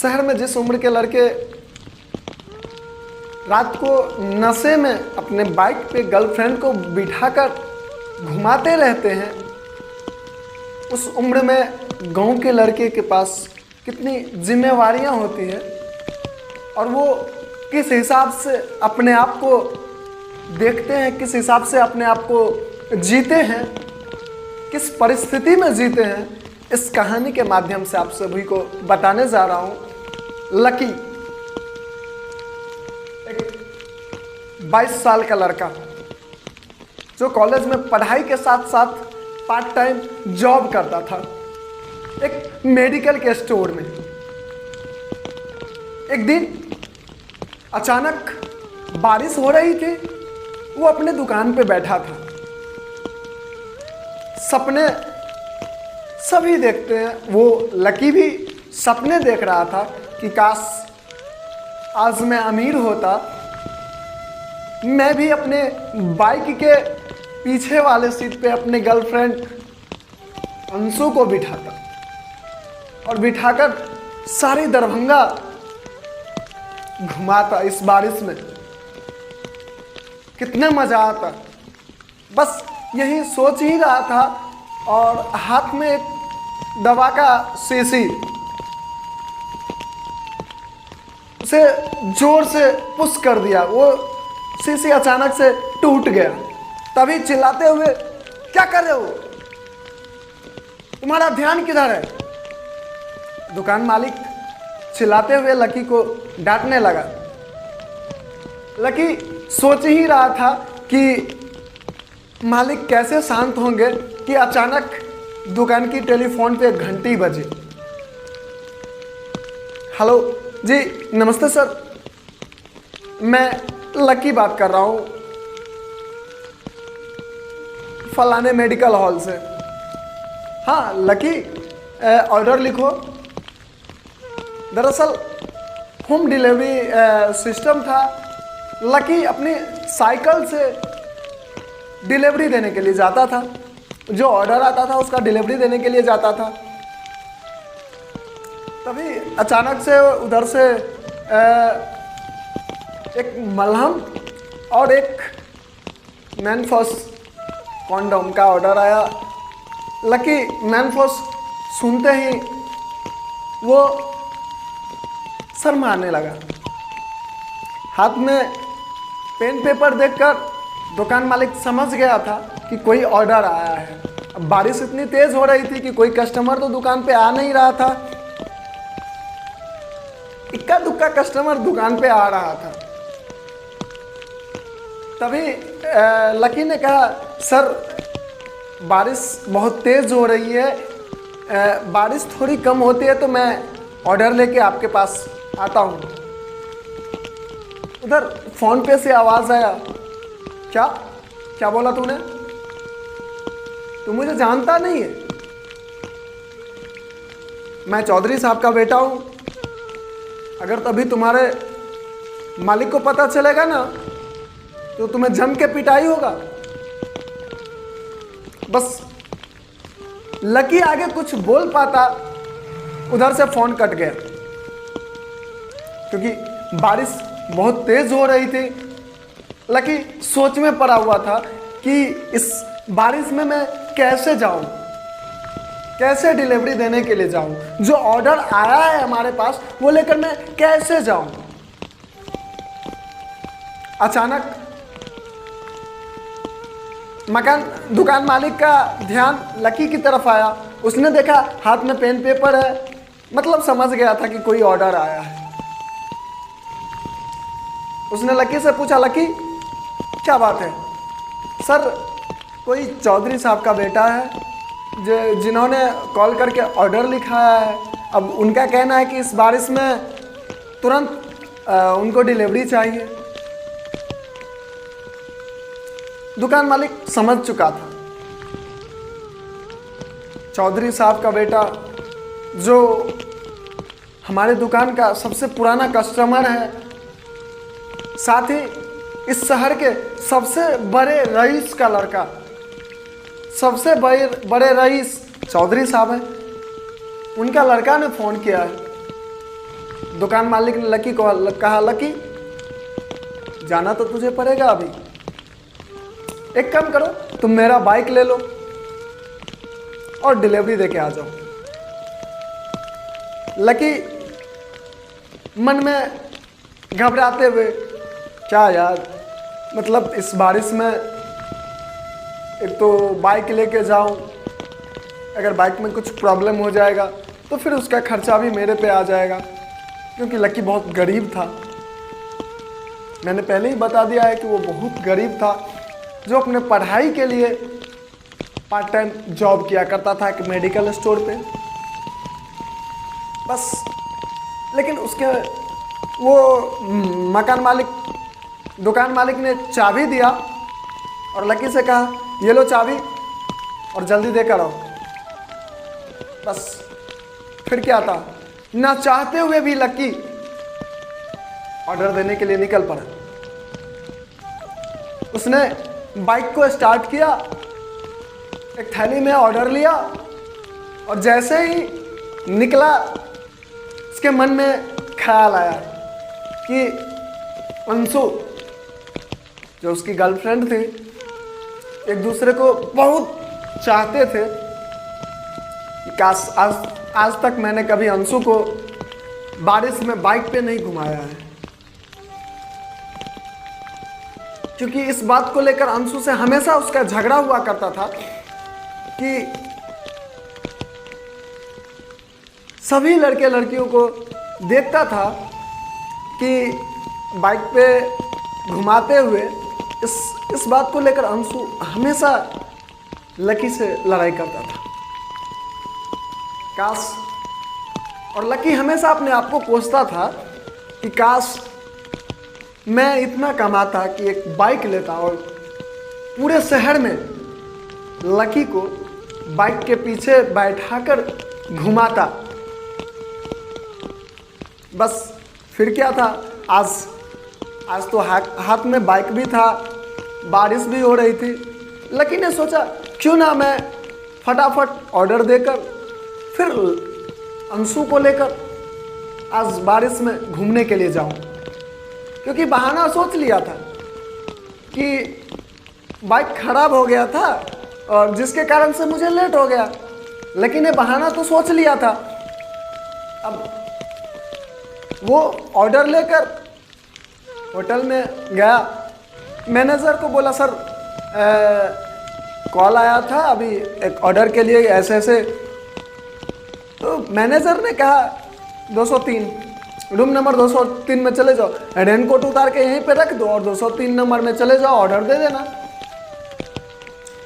शहर में जिस उम्र के लड़के रात को नशे में अपने बाइक पे गर्लफ्रेंड को बिठाकर घुमाते रहते हैं, उस उम्र में गांव के लड़के के पास कितनी जिम्मेवारियां होती हैं और वो किस हिसाब से अपने आप को देखते हैं, किस हिसाब से अपने आप को जीते हैं, किस परिस्थिति में जीते हैं, इस कहानी के माध्यम से आप सभी को बताने जा रहा हूं। लकी, एक 22 साल का लड़का जो कॉलेज में पढ़ाई के साथ साथ पार्ट टाइम जॉब करता था एक मेडिकल के स्टोर में। एक दिन अचानक बारिश हो रही थी, वो अपने दुकान पे बैठा था। सपने सभी देखते हैं, वो लकी भी सपने देख रहा था कि काश आज मैं अमीर होता, मैं भी अपने बाइक के पीछे वाले सीट पे अपने गर्लफ्रेंड अंशु को बिठाता और बिठाकर सारी दरभंगा घुमाता। इस बारिश में कितना मजा आता, बस यही सोच ही रहा था और हाथ में एक दवा का शीशी, उसे जोर से पुश कर दिया। वो शीशी अचानक से टूट गया। तभी चिल्लाते हुए, क्या कर रहे हो, तुम्हारा ध्यान किधर है? दुकान मालिक चिल्लाते हुए लकी को डांटने लगा। लकी सोच ही रहा था कि मालिक कैसे शांत होंगे कि अचानक दुकान की टेलीफोन पे घंटी बजी। हेलो जी, नमस्ते सर, मैं लकी बात कर रहा हूँ फलाने मेडिकल हॉल से। हाँ लकी, ऑर्डर लिखो। दरअसल होम डिलीवरी सिस्टम था। लकी अपनी साइकिल से डिलीवरी देने के लिए जाता था, जो ऑर्डर आता था उसका डिलीवरी देने के लिए जाता था। तभी अचानक से उधर से एक मलहम और एक मैनफॉस कॉन्डोम का ऑर्डर आया। लकी मैनफॉस सुनते ही वो शर्माने लगा। हाथ में पेन पेपर देखकर दुकान मालिक समझ गया था कि कोई ऑर्डर आया है। अब बारिश इतनी तेज हो रही थी कि कोई कस्टमर तो दुकान पे आ नहीं रहा था। इक्का दुक्का कस्टमर दुकान पे आ रहा था। तभी लकी ने कहा, सर बारिश बहुत तेज हो रही है, बारिश थोड़ी कम होती है तो मैं ऑर्डर लेके आपके पास आता हूँ। उधर फोन पे से आवाज आया, क्या क्या बोला तूने? तू मुझे जानता नहीं है? मैं चौधरी साहब का बेटा हूं। अगर तभी तुम्हारे मालिक को पता चलेगा ना तो तुम्हें जम के पिटाई होगा। बस लकी आगे कुछ बोल पाता, उधर से फोन कट गया क्योंकि बारिश बहुत तेज हो रही थी। लकी सोच में पड़ा हुआ था कि इस बारिश में मैं कैसे जाऊं, कैसे डिलीवरी देने के लिए जाऊं, जो ऑर्डर आया है हमारे पास वो लेकर मैं कैसे जाऊं। अचानक दुकान मालिक का ध्यान लकी की तरफ आया। उसने देखा हाथ में पेन पेपर है, मतलब समझ गया था कि कोई ऑर्डर आया है। उसने लकी से पूछा, लकी क्या बात है? सर कोई चौधरी साहब का बेटा है जिन्होंने कॉल करके ऑर्डर लिखाया है। अब उनका कहना है कि इस बारिश में तुरंत उनको डिलीवरी चाहिए। दुकान मालिक समझ चुका था, चौधरी साहब का बेटा जो हमारे दुकान का सबसे पुराना कस्टमर है, साथ ही इस शहर के सबसे बड़े रईस का लड़का, सबसे बड़े रईस चौधरी साहब हैं। उनका लड़का ने फ़ोन किया है दुकान मालिक ने लकी को कहा, लकी जाना तो तुझे पड़ेगा अभी, एक काम करो तुम मेरा बाइक ले लो और डिलीवरी देके आ जाओ। लकी मन में घबराते हुए, क्या यार, मतलब इस बारिश में एक तो बाइक लेके जाऊं, अगर बाइक में कुछ प्रॉब्लम हो जाएगा तो फिर उसका खर्चा भी मेरे पे आ जाएगा, क्योंकि लकी बहुत गरीब था। मैंने पहले ही बता दिया है कि वो बहुत गरीब था, जो अपने पढ़ाई के लिए पार्ट टाइम जॉब किया करता था एक मेडिकल स्टोर पे बस। लेकिन उसके वो दुकान मालिक ने चाबी दिया और लकी से कहा, ये लो चाबी और जल्दी देकर आओ। बस फिर क्या था, ना चाहते हुए भी लकी ऑर्डर देने के लिए निकल पड़ा। उसने बाइक को स्टार्ट किया, एक थैली में ऑर्डर लिया और जैसे ही निकला उसके मन में ख्याल आया कि अंशु जो उसकी गर्लफ्रेंड थी, एक दूसरे को बहुत चाहते थे। काश आज तक मैंने कभी अंशु को बारिश में बाइक पे नहीं घुमाया है, क्योंकि इस बात को लेकर अंशु से हमेशा उसका झगड़ा हुआ करता था कि सभी लड़के लड़कियों को देखता था कि बाइक पे घुमाते हुए इस बात को लेकर अंशु हमेशा लकी से लड़ाई करता था। काश, और लकी हमेशा अपने आप को कोसता था कि काश मैं इतना कमाता कि एक बाइक लेता और पूरे शहर में लकी को बाइक के पीछे बैठाकर घुमाता। बस फिर क्या था, आज तो हाथ में बाइक भी था, बारिश भी हो रही थी। लकी ने सोचा क्यों ना मैं फटाफट ऑर्डर देकर फिर अंशु को लेकर आज बारिश में घूमने के लिए जाऊं, क्योंकि बहाना सोच लिया था कि बाइक खराब हो गया था और जिसके कारण से मुझे लेट हो गया। लेकिन ये बहाना तो सोच लिया था। अब वो ऑर्डर लेकर होटल में गया, मैनेजर को बोला, सर कॉल आया था अभी एक ऑर्डर के लिए ऐसे ऐसे। तो मैनेजर ने कहा 203 रूम नंबर 203 में चले जाओ, रेनकोट उतार के यहीं पे रख दो और 203 नंबर में चले जाओ, ऑर्डर दे देना।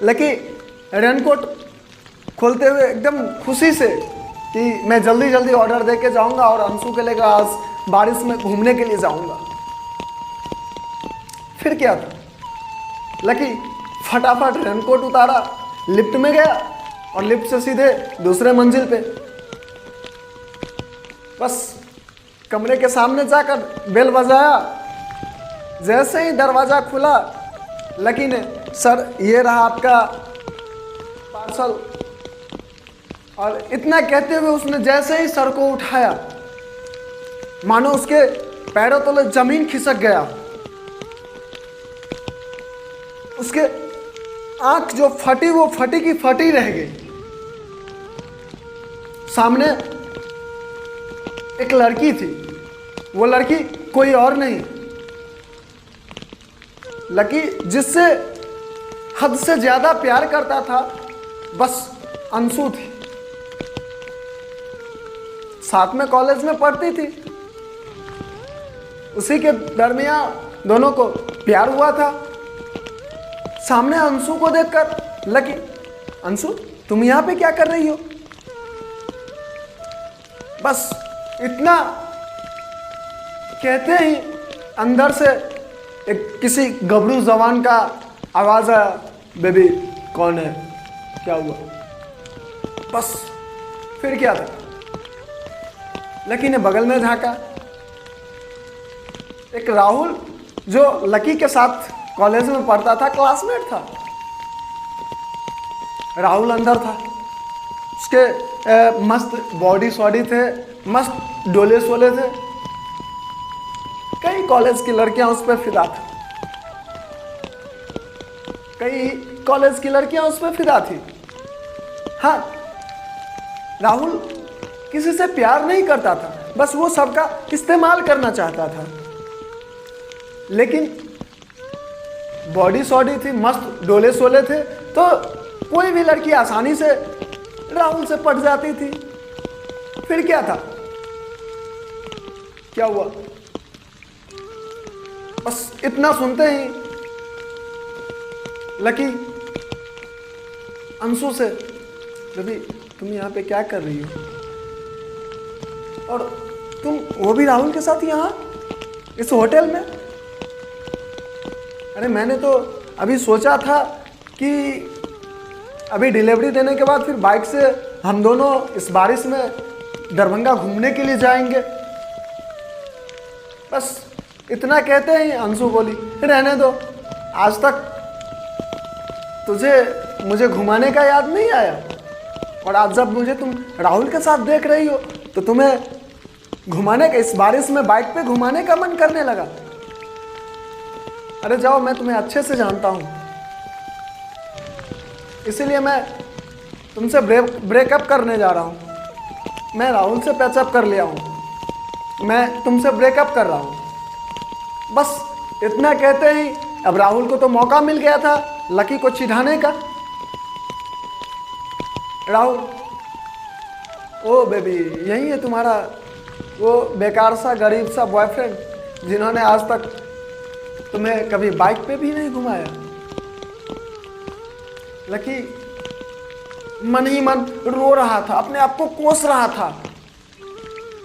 लेकिन रेनकोट खोलते हुए एकदम खुशी से कि मैं जल्दी जल्दी ऑर्डर दे के जाऊँगा और अंशु के लेकर आज बारिश में घूमने के लिए जाऊँगा। फिर क्या था, लकी फटाफट रेनकोट उतारा, लिफ्ट में गया और लिफ्ट से सीधे दूसरे मंजिल पे। बस कमरे के सामने जाकर बेल बजाया। जैसे ही दरवाज़ा खुला, लकी ने, सर ये रहा आपका पार्सल, और इतना कहते हुए उसने जैसे ही सर को उठाया, मानो उसके पैरों तले जमीन खिसक गया। उसके आंख जो फटी वो फटी की फटी रह गई। सामने एक लड़की थी, वो लड़की कोई और नहीं, लकी जिससे हद से ज्यादा प्यार करता था, बस अंशु थी। साथ में कॉलेज में पढ़ती थी, उसी के दरमियान दोनों को प्यार हुआ था। सामने अंशु को देखकर लकी, अंशु तुम यहां पे क्या कर रही हो? बस इतना कहते ही अंदर से एक किसी गबरू जवान का आवाज आया, बेबी कौन है, क्या हुआ? बस फिर क्या था, लकी ने बगल में झांका। एक राहुल जो लकी के साथ कॉलेज में पढ़ता था, क्लासमेट था, राहुल अंदर था। उसके मस्त बॉडी सॉडी थे, मस्त डोले सोले थे, कई कॉलेज की लड़कियां उस पर फिदा थी, कई कॉलेज की लड़कियां उस पर फिदा थी। हाँ, राहुल किसी से प्यार नहीं करता था, बस वो सबका इस्तेमाल करना चाहता था। लेकिन बॉडी सॉडी थी, मस्त डोले सोले थे, तो कोई भी लड़की आसानी से राहुल से पट जाती थी। फिर क्या था, क्या हुआ, बस इतना सुनते ही लकी अंशु से, रवि तुम यहाँ पे क्या कर रही हो, और तुम वो भी राहुल के साथ यहाँ इस होटल में? अरे मैंने तो अभी सोचा था कि अभी डिलीवरी देने के बाद फिर बाइक से हम दोनों इस बारिश में दरभंगा घूमने के लिए जाएंगे। बस इतना कहते ही अंशु बोली, रहने दो, आज तक तुझे मुझे घुमाने का याद नहीं आया, और आज जब मुझे तुम राहुल के साथ देख रही हो तो तुम्हें घुमाने का, इस बारिश में बाइक पे घुमाने का मन करने लगा। अरे जाओ, मैं तुम्हें अच्छे से जानता हूं, इसीलिए मैं तुमसे ब्रेकअप करने जा रहा हूं। मैं राहुल से पैचअप कर लिया हूं, मैं तुमसे ब्रेकअप कर रहा हूं। बस इतना कहते ही अब राहुल को तो मौका मिल गया था लकी को चिढ़ाने का। राहुल, ओ बेबी, यही है तुम्हारा वो बेकार सा गरीब सा बॉयफ्रेंड जिन्होंने आज तक तुम्हें कभी बाइक पे भी नहीं घुमाया। लकी मन ही मन रो रहा था, अपने आप को कोस रहा था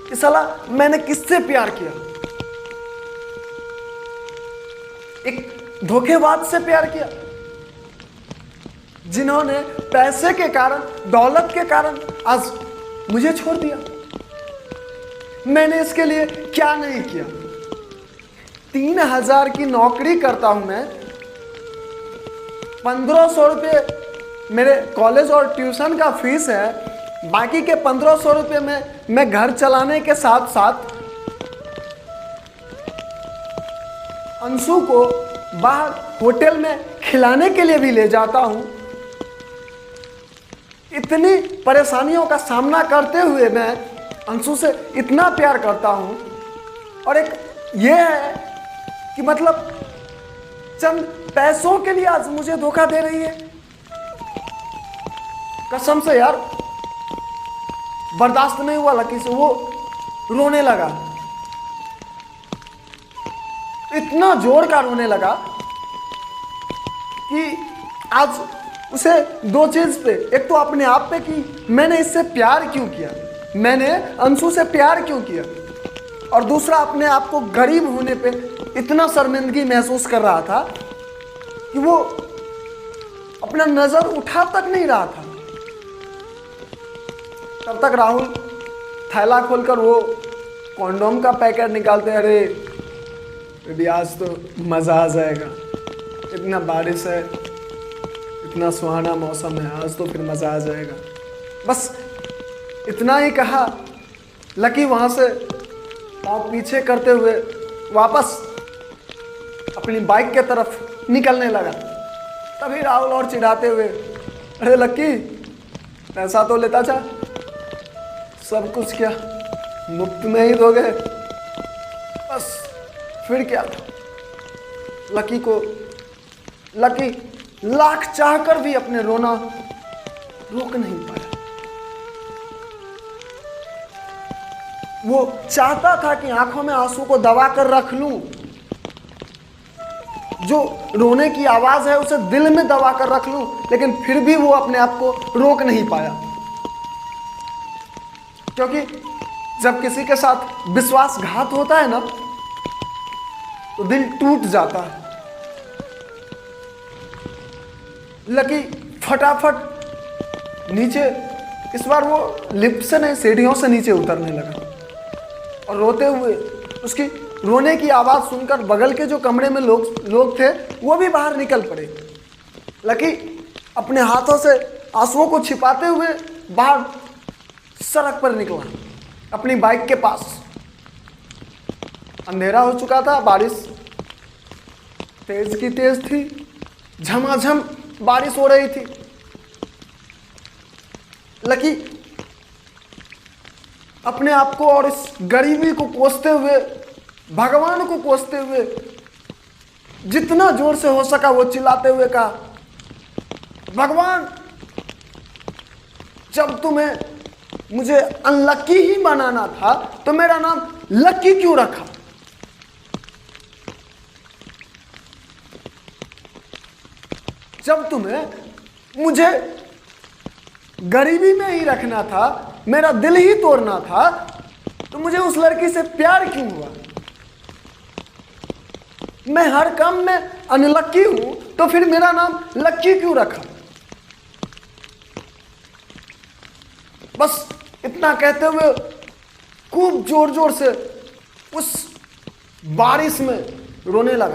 कि साला मैंने किससे प्यार किया, एक धोखेबाज से प्यार किया जिन्होंने पैसे के कारण, दौलत के कारण आज मुझे छोड़ दिया। मैंने इसके लिए क्या नहीं किया। 3,000 की नौकरी करता हूं मैं, 1,500 रुपये मेरे कॉलेज और ट्यूशन का फीस है, बाकी के 1,500 रुपये में मैं घर चलाने के साथ साथ अंशु को बाहर होटल में खिलाने के लिए भी ले जाता हूं। इतनी परेशानियों का सामना करते हुए मैं अंशु से इतना प्यार करता हूं, और एक ये है कि मतलब चंद पैसों के लिए आज मुझे धोखा दे रही है। कसम से यार, बर्दाश्त नहीं हुआ लकी से, वो रोने लगा, इतना जोर का रोने लगा कि आज उसे दो चीज पे, एक तो अपने आप पे कि मैंने इससे प्यार क्यों किया, मैंने अंशु से प्यार क्यों किया, और दूसरा अपने आप को गरीब होने पे इतना शर्मिंदगी महसूस कर रहा था कि वो अपना नजर उठा तक नहीं रहा था। तब तक राहुल थैला खोलकर वो कॉन्डोम का पैकेट निकालते, अरे अभी आज तो मजा आ जाएगा, इतना बारिश है, इतना सुहाना मौसम है, आज तो फिर मजा आ जाएगा। बस इतना ही कहा, लकी वहां से पाँव पीछे करते हुए वापस अपनी बाइक के तरफ निकलने लगा। तभी राहुल और चिढ़ाते हुए, अरे लकी, पैसा तो लेता जा, सब कुछ क्या मुफ्त में ही दोगे? बस फिर क्या, लकी लाख चाहकर भी अपने रोना रोक नहीं पाया। वो चाहता था कि आंखों में आंसू को दबा कर रख लूं, जो रोने की आवाज है उसे दिल में दबा कर रख लूं, लेकिन फिर भी वो अपने आप को रोक नहीं पाया। क्योंकि जब किसी के साथ विश्वासघात होता है ना, तो दिल टूट जाता है। लकी फटाफट नीचे, इस बार वो लिफ्ट से नहीं सीढ़ियों से नीचे उतरने लगा, और रोते हुए, उसकी रोने की आवाज़ सुनकर बगल के जो कमरे में लोग थे वो भी बाहर निकल पड़े। लकी अपने हाथों से आंसुओं को छिपाते हुए बाहर सड़क पर निकला, अपनी बाइक के पास। अंधेरा हो चुका था, बारिश तेज की तेज थी, झमाझम बारिश हो रही थी। लकी अपने आप को और इस गरीबी को कोसते हुए, भगवान को कोसते हुए, जितना जोर से हो सका वो चिल्लाते हुए कहा, भगवान जब तुम्हें मुझे अनलकी ही बनाना था तो मेरा नाम लकी क्यों रखा? जब तुम्हें मुझे गरीबी में ही रखना था, मेरा दिल ही तोड़ना था, तो मुझे उस लड़की से प्यार क्यों हुआ? मैं हर काम में अनलकी हूं तो फिर मेरा नाम लक्की क्यों रखा? बस इतना कहते हुए खूब जोर जोर से उस बारिश में रोने लगा।